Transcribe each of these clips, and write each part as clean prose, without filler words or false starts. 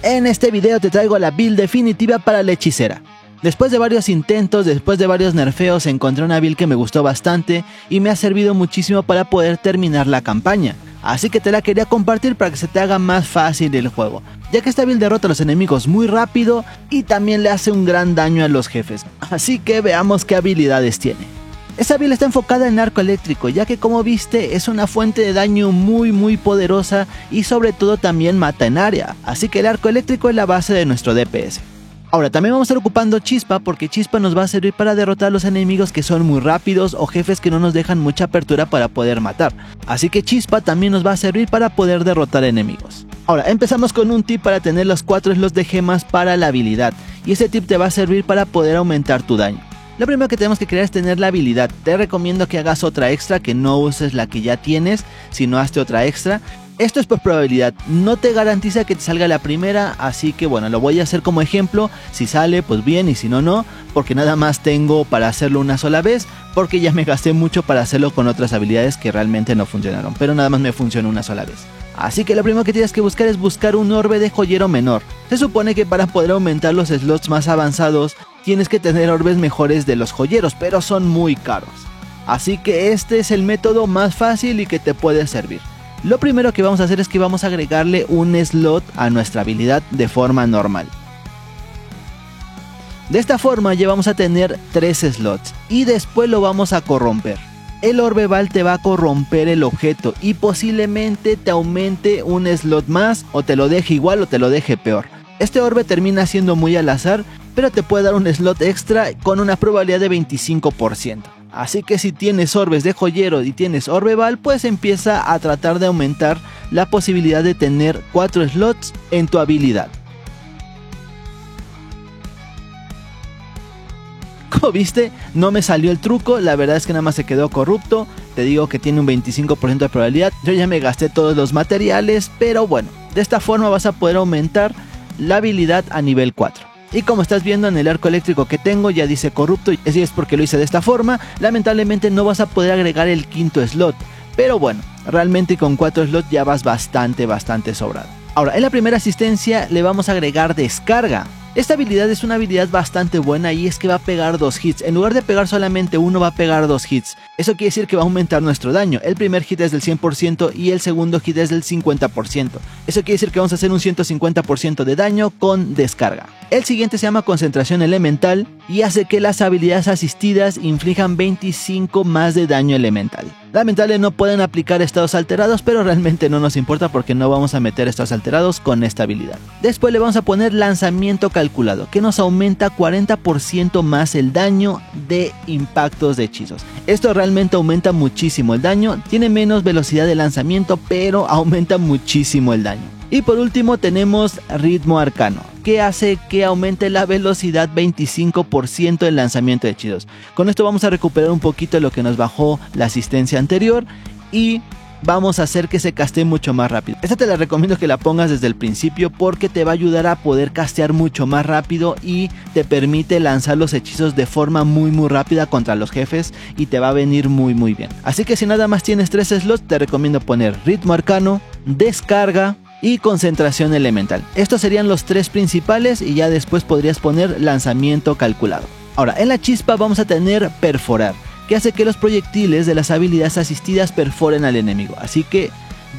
En este video te traigo la build definitiva para la hechicera. Después de varios intentos, después de varios nerfeos, encontré una build que me gustó bastante y me ha servido muchísimo para poder terminar la campaña. Así que te la quería compartir para que se te haga más fácil el juego, ya que esta build derrota a los enemigos muy rápido y también le hace un gran daño a los jefes. Así que veamos qué habilidades tiene. Esta build está enfocada en arco eléctrico, ya que como viste es una fuente de daño muy poderosa y sobre todo también mata en área, así que el arco eléctrico es la base de nuestro DPS. Ahora también vamos a estar ocupando chispa, porque chispa nos va a servir para derrotar a los enemigos que son muy rápidos o jefes que no nos dejan mucha apertura para poder matar, así que chispa también nos va a servir para poder derrotar enemigos. Ahora empezamos con un tip para tener los 4 slots de gemas para la habilidad, y ese tip te va a servir para poder aumentar tu daño. Lo primero que tenemos que crear es tener la habilidad. Te recomiendo que hagas otra extra, que no uses la que ya tienes, sino hazte otra extra. Esto es por probabilidad, no te garantiza que te salga la primera, así que bueno, lo voy a hacer como ejemplo. Si sale, pues bien, y si no, no, porque nada más tengo para hacerlo una sola vez, porque ya me gasté mucho para hacerlo con otras habilidades que realmente no funcionaron, pero nada más me funcionó una sola vez. Así que lo primero que tienes que buscar es buscar un orbe de joyero menor. Se supone que para poder aumentar los slots más avanzados tienes que tener orbes mejores de los joyeros, pero son muy caros. Así que este es el método más fácil y que te puede servir. Lo primero que vamos a hacer es que vamos a agregarle un slot a nuestra habilidad de forma normal. De esta forma ya vamos a tener 3 slots y después lo vamos a corromper. El orbeval te va a corromper el objeto y posiblemente te aumente un slot más, o te lo deje igual o te lo deje peor. Este orbe termina siendo muy al azar, pero te puede dar un slot extra con una probabilidad de 25%. Así que si tienes orbes de joyero y tienes orbeval, pues empieza a tratar de aumentar la posibilidad de tener 4 slots en tu habilidad. Como viste, no me salió el truco, la verdad es que nada más se quedó corrupto. Te digo que tiene un 25% de probabilidad. Yo ya me gasté todos los materiales, pero bueno, de esta forma vas a poder aumentar la habilidad a nivel 4. Y como estás viendo en el arco eléctrico que tengo ya dice corrupto, y es porque lo hice de esta forma. Lamentablemente no vas a poder agregar el 5.º slot, pero bueno, realmente con 4 slots ya vas bastante sobrado. Ahora, en la primera asistencia le vamos a agregar descarga. Esta habilidad es una habilidad bastante buena y es que va a pegar 2 hits. En lugar de pegar solamente uno, va a pegar 2 hits. Eso quiere decir que va a aumentar nuestro daño. El primer hit es del 100% y el segundo hit es del 50%. Eso quiere decir que vamos a hacer un 150% de daño con descarga. El siguiente se llama concentración elemental y hace que las habilidades asistidas inflijan 25 más de daño elemental. Lamentablemente no pueden aplicar estados alterados, pero realmente no nos importa porque no vamos a meter estados alterados con esta habilidad. Después le vamos a poner lanzamiento calculado, que nos aumenta 40% más el daño de impactos de hechizos. Esto realmente aumenta muchísimo el daño, tiene menos velocidad de lanzamiento, pero aumenta muchísimo el daño. Y por último tenemos ritmo arcano, que hace que aumente la velocidad 25% del lanzamiento de hechizos. Con esto vamos a recuperar un poquito de lo que nos bajó la asistencia anterior y vamos a hacer que se castee mucho más rápido. Esta te la recomiendo que la pongas desde el principio porque te va a ayudar a poder castear mucho más rápido y te permite lanzar los hechizos de forma muy rápida contra los jefes y te va a venir muy bien. Así que si nada más tienes 3 slots, te recomiendo poner ritmo arcano, descarga y concentración elemental. Estos serían los 3 principales y ya después podrías poner lanzamiento calculado. Ahora, en la chispa vamos a tener perforar, que hace que los proyectiles de las habilidades asistidas perforen al enemigo, así que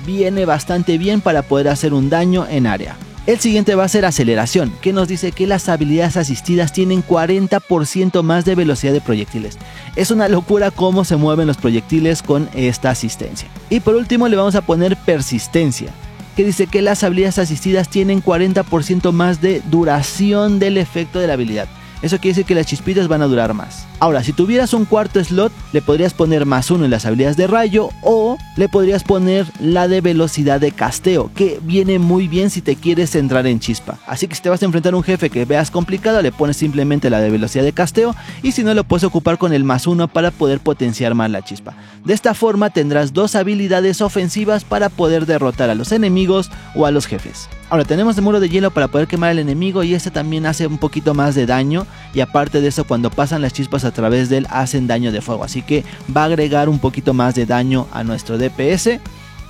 viene bastante bien para poder hacer un daño en área. El siguiente va a ser aceleración, que nos dice que las habilidades asistidas tienen 40% más de velocidad de proyectiles. Es una locura cómo se mueven los proyectiles con esta asistencia. Y por último le vamos a poner persistencia, que dice que las habilidades asistidas tienen 40% más de duración del efecto de la habilidad. Eso quiere decir que las chispitas van a durar más. Ahora, si tuvieras un 4.º slot, le podrías poner +1 en las habilidades de rayo o le podrías poner la de velocidad de casteo, que viene muy bien si te quieres centrar en chispa. Así que si te vas a enfrentar a un jefe que veas complicado, le pones simplemente la de velocidad de casteo y si no, lo puedes ocupar con el +1 para poder potenciar más la chispa. De esta forma tendrás 2 habilidades ofensivas para poder derrotar a los enemigos o a los jefes. Ahora tenemos el muro de hielo para poder quemar al enemigo y este también hace un poquito más de daño y aparte de eso cuando pasan las chispas a través de él hacen daño de fuego, así que va a agregar un poquito más de daño a nuestro DPS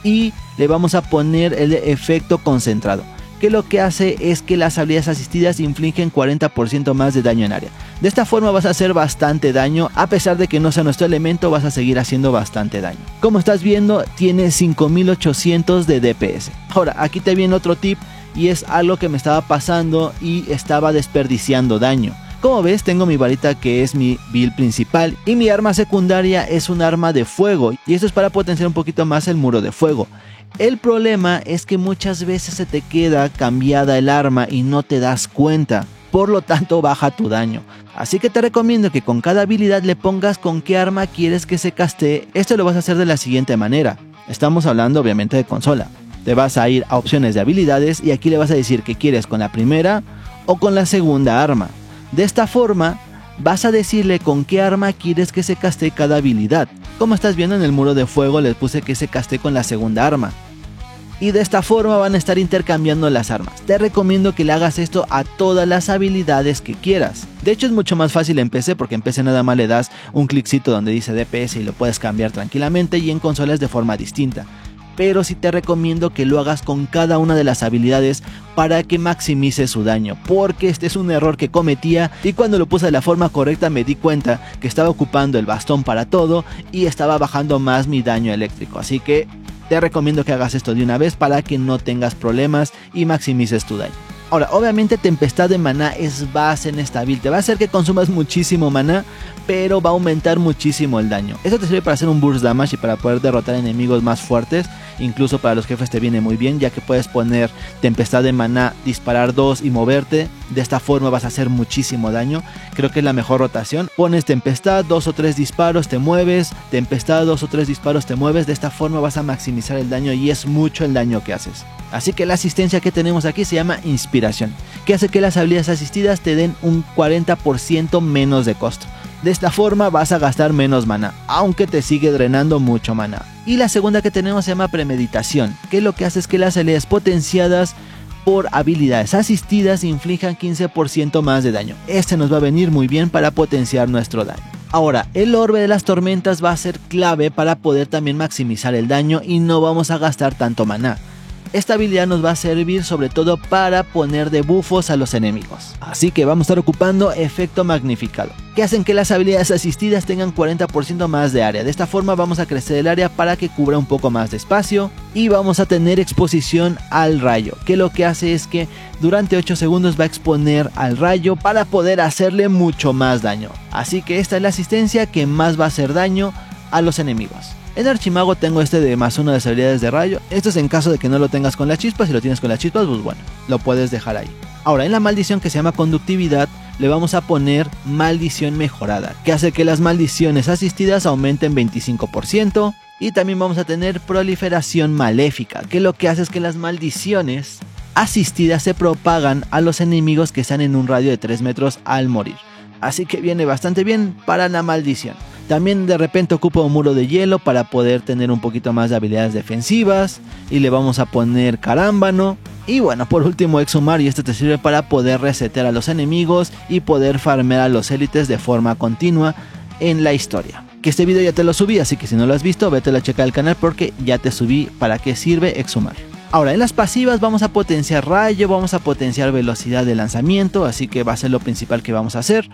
y le vamos a poner el efecto concentrado, que lo que hace es que las habilidades asistidas infligen 40% más de daño en área. De esta forma vas a hacer bastante daño, a pesar de que no sea nuestro elemento, vas a seguir haciendo bastante daño. Como estás viendo, tiene 5800 de DPS. Ahora, aquí te viene otro tip, y es algo que me estaba pasando y estaba desperdiciando daño. Como ves, tengo mi varita que es mi build principal y mi arma secundaria es un arma de fuego, y esto es para potenciar un poquito más el muro de fuego. El problema es que muchas veces se te queda cambiada el arma y no te das cuenta, por lo tanto baja tu daño. Así que te recomiendo que con cada habilidad le pongas con qué arma quieres que se castee. Esto lo vas a hacer de la siguiente manera. Estamos hablando obviamente de consola. Te vas a ir a opciones de habilidades y aquí le vas a decir que quieres con la primera o con la segunda arma. De esta forma vas a decirle con qué arma quieres que se castee cada habilidad. Como estás viendo, en el muro de fuego les puse que se castee con la segunda arma. Y de esta forma van a estar intercambiando las armas. Te recomiendo que le hagas esto a todas las habilidades que quieras. De hecho es mucho más fácil en PC, porque en PC nada más le das un cliccito donde dice DPS y lo puedes cambiar tranquilamente, y en consolas de forma distinta. Pero sí te recomiendo que lo hagas con cada una de las habilidades para que maximice su daño, porque este es un error que cometía, y cuando lo puse de la forma correcta me di cuenta que estaba ocupando el bastón para todo y estaba bajando más mi daño eléctrico. Así que te recomiendo que hagas esto de una vez para que no tengas problemas y maximices tu daño. Ahora, obviamente Tempestad de Maná es base en esta build. Te va a hacer que consumas muchísimo maná, pero va a aumentar muchísimo el daño. Esto te sirve para hacer un burst damage y para poder derrotar enemigos más fuertes. Incluso para los jefes te viene muy bien, ya que puedes poner Tempestad de Maná, disparar 2 y moverte. De esta forma vas a hacer muchísimo daño. Creo que es la mejor rotación. Pones Tempestad, 2 o 3 disparos, te mueves. Tempestad, 2 o 3 disparos, te mueves. De esta forma vas a maximizar el daño, y es mucho el daño que haces. Así que la asistencia que tenemos aquí se llama Inspiración, que hace que las habilidades asistidas te den un 40% menos de costo. De esta forma vas a gastar menos maná, aunque te sigue drenando mucho maná. Y la segunda que tenemos se llama Premeditación, que lo que hace es que las habilidades potenciadas por habilidades asistidas inflijan 15% más de daño. Este nos va a venir muy bien para potenciar nuestro daño. Ahora, el Orbe de las Tormentas va a ser clave para poder también maximizar el daño y no vamos a gastar tanto maná. Esta habilidad nos va a servir sobre todo para poner debuffos a los enemigos. Así que vamos a estar ocupando Efecto Magnificado, que hacen que las habilidades asistidas tengan 40% más de área. De esta forma vamos a crecer el área para que cubra un poco más de espacio, y vamos a tener exposición al rayo, que lo que hace es que durante 8 segundos va a exponer al rayo para poder hacerle mucho más daño. Así que esta es la asistencia que más va a hacer daño a los enemigos. En Archimago tengo este de +1 de las habilidades de rayo. Esto es en caso de que no lo tengas con las chispas. Si lo tienes con las chispas, pues bueno, lo puedes dejar ahí. Ahora, en la maldición que se llama Conductividad, le vamos a poner Maldición Mejorada, que hace que las maldiciones asistidas aumenten 25%. Y también vamos a tener Proliferación Maléfica, que lo que hace es que las maldiciones asistidas se propagan a los enemigos que están en un radio de 3 metros al morir. Así que viene bastante bien para la maldición. También de repente ocupa un muro de hielo para poder tener un poquito más de habilidades defensivas. Y le vamos a poner Carámbano. Y bueno, por último Exhumar, y este te sirve para poder resetear a los enemigos y poder farmear a los élites de forma continua en la historia. Que este video ya te lo subí, así que si no lo has visto, vete a checar el canal porque ya te subí para qué sirve Exhumar. Ahora, en las pasivas vamos a potenciar rayo, vamos a potenciar velocidad de lanzamiento, así que va a ser lo principal que vamos a hacer.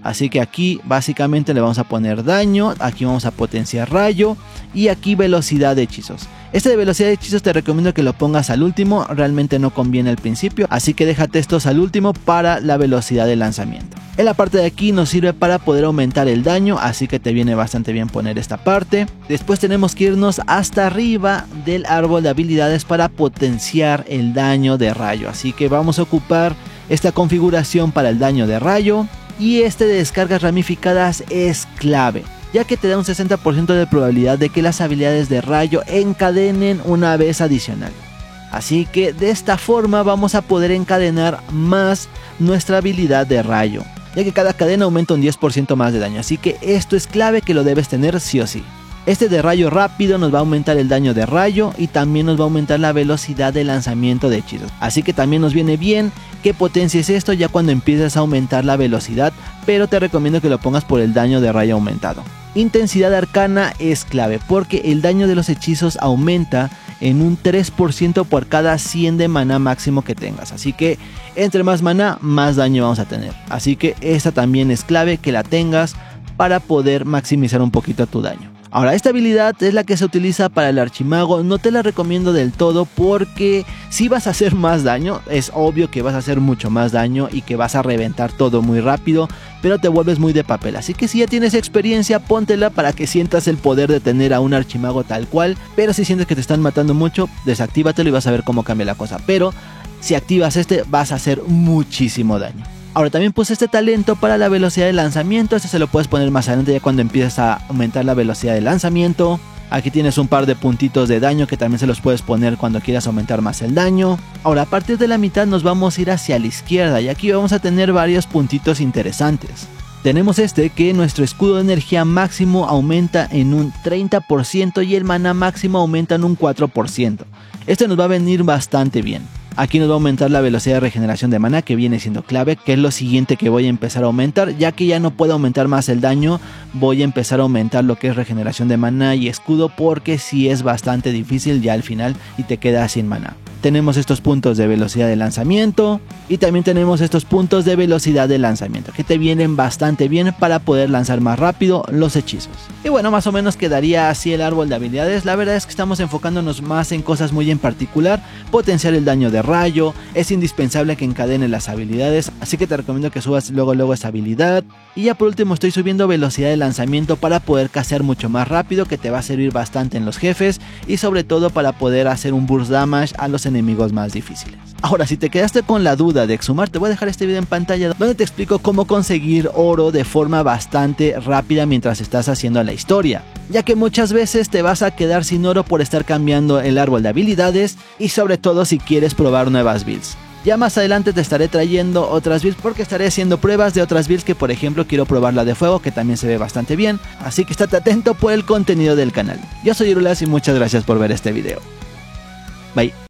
Así que aquí básicamente le vamos a poner daño, aquí vamos a potenciar rayo y aquí velocidad de hechizos. Este de velocidad de hechizos te recomiendo que lo pongas al último, realmente no conviene al principio, así que déjate estos al último para la velocidad de lanzamiento. En la parte de aquí nos sirve para poder aumentar el daño, así que te viene bastante bien poner esta parte. Después tenemos que irnos hasta arriba del árbol de habilidades para potenciar el daño de rayo, así que vamos a ocupar esta configuración para el daño de rayo. Y este de descargas ramificadas es clave, ya que te da un 60% de probabilidad de que las habilidades de rayo encadenen una vez adicional. Así que de esta forma vamos a poder encadenar más nuestra habilidad de rayo, ya que cada cadena aumenta un 10% más de daño, así que esto es clave, que lo debes tener sí o sí. Este de rayo rápido nos va a aumentar el daño de rayo y también nos va a aumentar la velocidad de lanzamiento de hechizos. Así que también nos viene bien que potencies esto ya cuando empieces a aumentar la velocidad, pero te recomiendo que lo pongas por el daño de rayo aumentado. Intensidad arcana es clave porque el daño de los hechizos aumenta en un 3% por cada 100 de maná máximo que tengas. Así que entre más maná, más daño vamos a tener. Así que esta también es clave que la tengas para poder maximizar un poquito tu daño. Ahora, esta habilidad es la que se utiliza para el archimago. No te la recomiendo del todo porque si vas a hacer más daño, es obvio que vas a hacer mucho más daño y que vas a reventar todo muy rápido, pero te vuelves muy de papel. Así que si ya tienes experiencia, póntela para que sientas el poder de tener a un archimago tal cual. Pero si sientes que te están matando mucho, desactívatelo y vas a ver cómo cambia la cosa. Pero si activas este, vas a hacer muchísimo daño. Ahora también puse este talento para la velocidad de lanzamiento. Este se lo puedes poner más adelante ya cuando empiezas a aumentar la velocidad de lanzamiento. Aquí tienes un par de puntitos de daño que también se los puedes poner cuando quieras aumentar más el daño. Ahora a partir de la mitad nos vamos a ir hacia la izquierda y aquí vamos a tener varios puntitos interesantes. Tenemos este que nuestro escudo de energía máximo aumenta en un 30% y el maná máximo aumenta en un 4%. Este nos va a venir bastante bien. Aquí nos va a aumentar la velocidad de regeneración de maná, que viene siendo clave, que es lo siguiente que voy a empezar a aumentar. Ya que ya no puedo aumentar más el daño, voy a empezar a aumentar lo que es regeneración de maná y escudo, porque sí es bastante difícil ya al final y te quedas sin maná. Tenemos estos puntos de velocidad de lanzamiento y también tenemos estos puntos de velocidad de lanzamiento que te vienen bastante bien para poder lanzar más rápido los hechizos. Y bueno, más o menos quedaría así el árbol de habilidades. La verdad es que estamos enfocándonos más en cosas muy en particular. Potenciar el daño de rayo, es indispensable que encadene las habilidades, así que te recomiendo que subas luego esa habilidad. Y ya por último estoy subiendo velocidad de lanzamiento para poder castear mucho más rápido, que te va a servir bastante en los jefes y sobre todo para poder hacer un burst damage a los enemigos más difíciles. Ahora, si te quedaste con la duda de exhumar, te voy a dejar este video en pantalla donde te explico cómo conseguir oro de forma bastante rápida mientras estás haciendo la historia, ya que muchas veces te vas a quedar sin oro por estar cambiando el árbol de habilidades y sobre todo si quieres probar nuevas builds. Ya más adelante te estaré trayendo otras builds porque estaré haciendo pruebas de otras builds que por ejemplo quiero probar la de fuego, que también se ve bastante bien, así que estate atento por el contenido del canal. Yo soy Irulas y muchas gracias por ver este video. Bye.